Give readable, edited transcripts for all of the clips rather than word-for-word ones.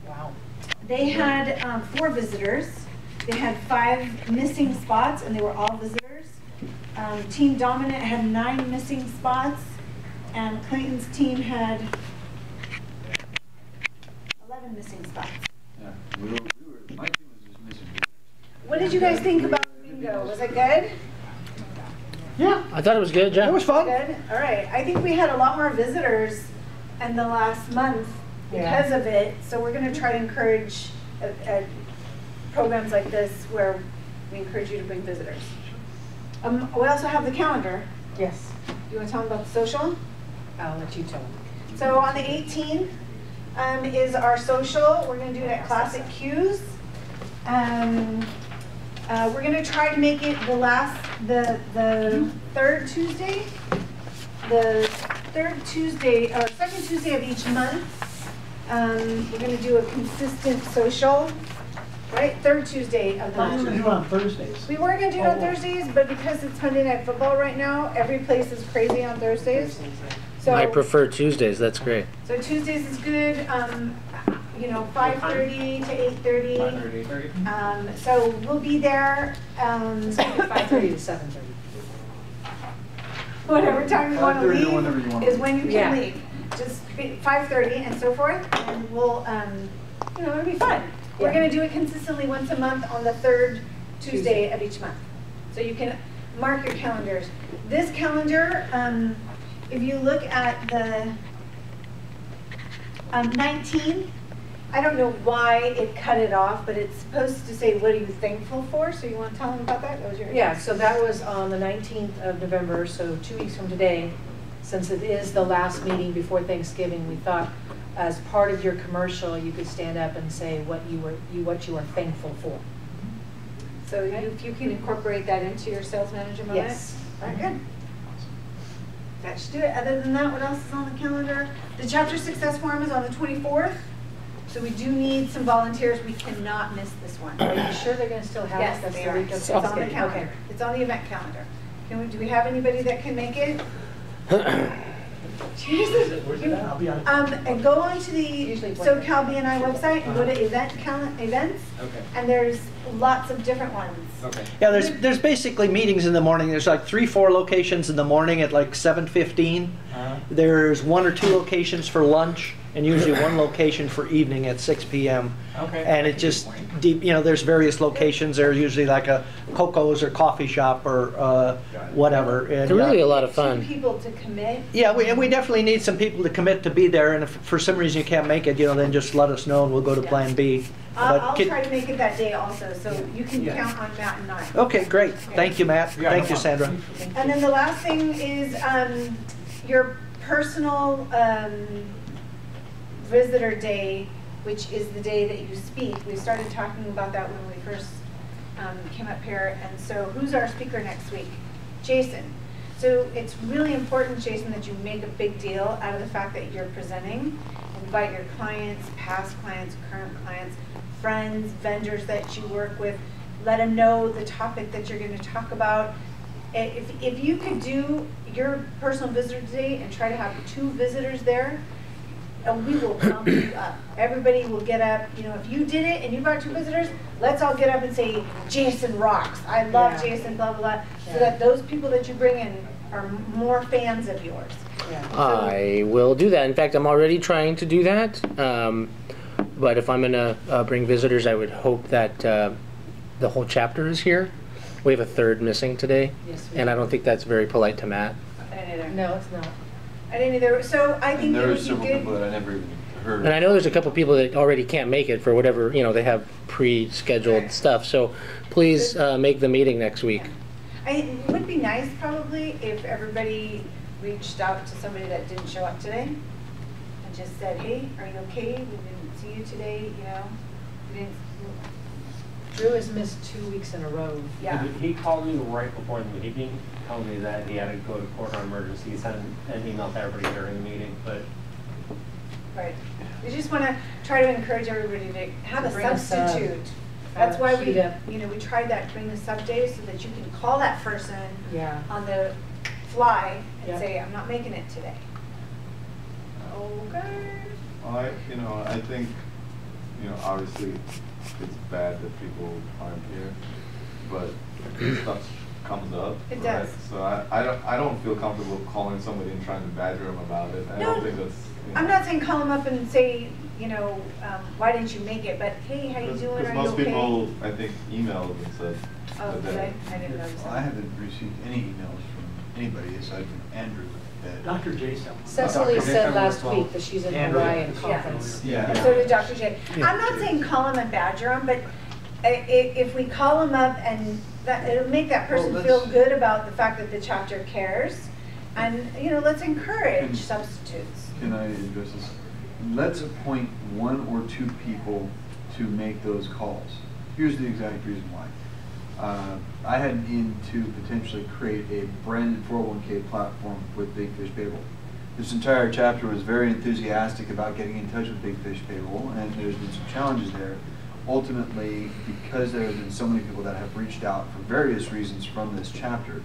Wow. They had 4 visitors. They had 5 missing spots, and they were all visitors. Team Dominant had 9 missing spots, and Clayton's team had 11 missing spots. Yeah, my team was just missing. What did you guys think about bingo? Was it good? Yeah, I thought it was good, yeah. it was fun. Good. All right. I think we had a lot more visitors in the last month because of it. So we're going to try to encourage programs like this where we encourage you to bring visitors. We also have the calendar. Yes. You want to tell them about the social? I'll let you tell them. So on the 18th is our social. We're going to do it at Classic Q's. We're going to try to make it the third Tuesday, the third Tuesday or second Tuesday of each month. We're going to do a consistent social, right? Third Tuesday of the We're going to month. do it on Thursdays. We were going to do it on Thursdays, but because it's Monday Night Football right now, every place is crazy on Thursdays. So I prefer Tuesdays, that's great. So Tuesdays is good. You know, 5:30 to 8:30. 5:30, 8:30. So we'll be there. 5:30 to 7:30. Whatever time you want to 5:30 leave to whenever you want to is when you can Yeah. leave. Just 5:30 and so forth, and we'll, you know, it'll be fun. We're Yeah. going to do it consistently once a month on the third Tuesday of each month. So you can mark your calendars. This calendar, if you look at the 19, I don't know why it cut it off, but it's supposed to say, what are you thankful for? So you want to tell them about that? That was your Yeah, so that was on the 19th of November, so 2 weeks from today. Since it is the last meeting before Thanksgiving, we thought as part of your commercial, you could stand up and say what you are thankful for. So if you can incorporate that into your sales manager moment? Yes. All right, good. That should do it. Other than that, what else is on the calendar? The chapter success forum is on the 24th. So we do need some volunteers. We cannot miss this one. Are you sure they're going to still have Yes, it? That's they the are. week of It's on the Thanksgiving. calendar. Okay. It's on the event calendar. Do we have anybody that can make it? Jesus. Where's it at? I'll be on it. And go on to the Usually SoCal BNI website and go to events, Okay. and there's lots of different ones. Okay. Yeah, there's basically meetings in the morning. There's like 3-4 locations in the morning at like 7:15. There's 1 or 2 locations for lunch, and usually 1 location for evening at 6 p.m. Okay. And it just deep, you know, there's various locations. There's usually like a Coco's or coffee shop or whatever. And, They're really a lot of 2 fun. people to commit. yeah, we definitely need some people to commit to be there. And if for some reason you can't make it, you know, then just let us know and we'll go to Plan B. I'll try to make it that day also, so you can Yeah. count on Matt and I. Okay, great. Thank you, Matt. Yeah, Thank you, no Sandra. And then the last thing is your personal visitor day, which is the day that you speak. We started talking about that when we first came up here. And so who's our speaker next week? Jason. So it's really important, Jason, that you make a big deal out of the fact that you're presenting. Invite your clients, past clients, current clients, friends, vendors that you work with. Let them know the topic that you're going to talk about. If you could do your personal visitor day and try to have 2 visitors there, we will pump you up. Everybody will get up. You know, if you did it and you brought 2 visitors, let's all get up and say, Jason rocks. I love Jason, blah, blah, blah. So that those people that you bring in are more fans of yours. Yeah. I will do that. In fact, I'm already trying to do that. But if I'm going to bring visitors, I would hope that the whole chapter is here. We have a 3rd missing today, Yes, we and do. I don't think that's very polite to Matt. I didn't either. No, it's not. I didn't either. So I think And it there would are be several good. people that I never even heard of. And I know there's a couple people that already can't make it for whatever, you know, they have pre-scheduled Right. stuff. So please make the meeting next week. It would be nice probably if everybody reached out to somebody that didn't show up today and just said, hey, are you okay? We didn't see you today, you know? We didn't, Drew has missed 2 weeks in a row. yeah. He called me right before the meeting, told me that he had to go to court on emergency. He sent an email to everybody during the meeting, but Right. We just want to try to encourage everybody to have To a bring a sub. substitute. That's why we, Sheet up. you know, we tried that bring the sub day so that you can call that person Yeah. on the fly and Yep. say, I'm not making it today. Okay. I think, obviously it's bad that people aren't here, but stuff comes up. It right? does. So I don't feel comfortable calling somebody and trying to badger them about it. I don't think that's. I'm not saying call them up and say, why didn't you make it? But hey, how you doing? Because Are most you okay? people, I think, emailed and said. Oh, that did they- I didn't notice Well, that. I haven't received any emails from anybody aside from Andrew. Dr. Jason. Cecily Dr. said Jason last was week that she's in Andrew. Hawaii at a Yeah. conference. Yeah. So did Dr. J. I'm not saying call them and badger them, but if we call them up and it'll make that person Well, feel let's- good about the fact that the chapter cares, and let's encourage Can- substitutes. Can I address this? Let's appoint 1 or 2 people to make those calls. Here's the exact reason why. I had in to potentially create a branded 401k platform with Big Fish Payroll. This entire chapter was very enthusiastic about getting in touch with Big Fish Payroll, and there's been some challenges there. Ultimately, because there have been so many people that have reached out for various reasons from this chapter,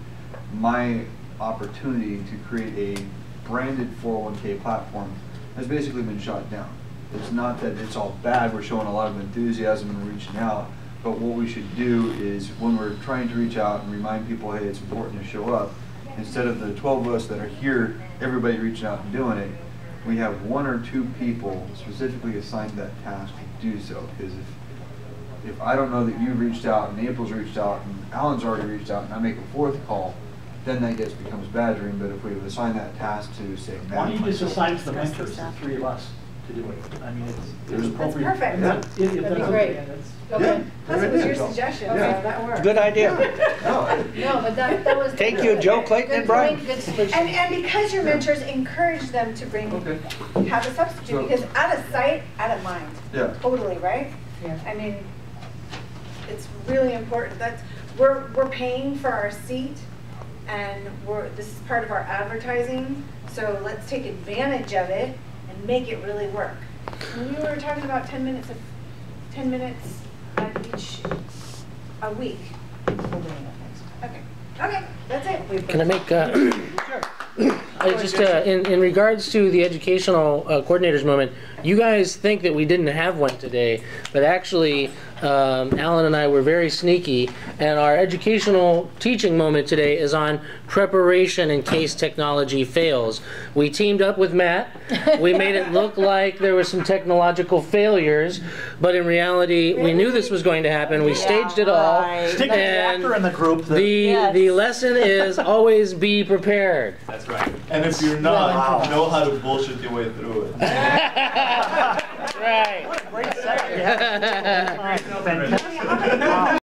my opportunity to create a branded 401k platform has basically been shot down. It's not that it's all bad, we're showing a lot of enthusiasm and reaching out, but what we should do is when we're trying to reach out and remind people, hey, it's important to show up, instead of the 12 of us that are here, everybody reaching out and doing it, we have 1 or 2 people specifically assigned that task to do so. Because if I don't know that you've reached out and April's reached out and Alan's already reached out and I make a 4th call, then that becomes badgering. But if we assign that task to, say, Matt, Why don't you just myself, assign to the mentors, the 3 of us, to do it? I mean, it's That's appropriate. perfect. Yeah. If That'd be that's great. okay, that's- Okay. Plus, it was your suggestion. Okay, so that works. Good idea. No, No, but that was. Thank you, Joe, Clayton, and Good Brian. point, good solution. And because your mentors encourage them to bring, okay. have a substitute, So- because out of sight, out of mind. Yeah. Totally, right? Yeah. I mean, it's really important. We're paying for our seat, and this is part of our advertising, so let's take advantage of it and make it really work. And we were talking about 10 minutes at each a week. Okay, that's it. Can I make, I just, in regards to the educational coordinators moment, you guys think that we didn't have one today, but actually, Alan and I were very sneaky, and our educational teaching moment today is on preparation in case technology fails. We teamed up with Matt. We made it look like there were some technological failures, but in reality, we knew this was going to happen. We staged it all. Stick a chapter in the group. that- The lesson is always be prepared. That's right. And if you're not, know how to bullshit your way through it. Right. Great set. Yeah. Fantastic. Wow.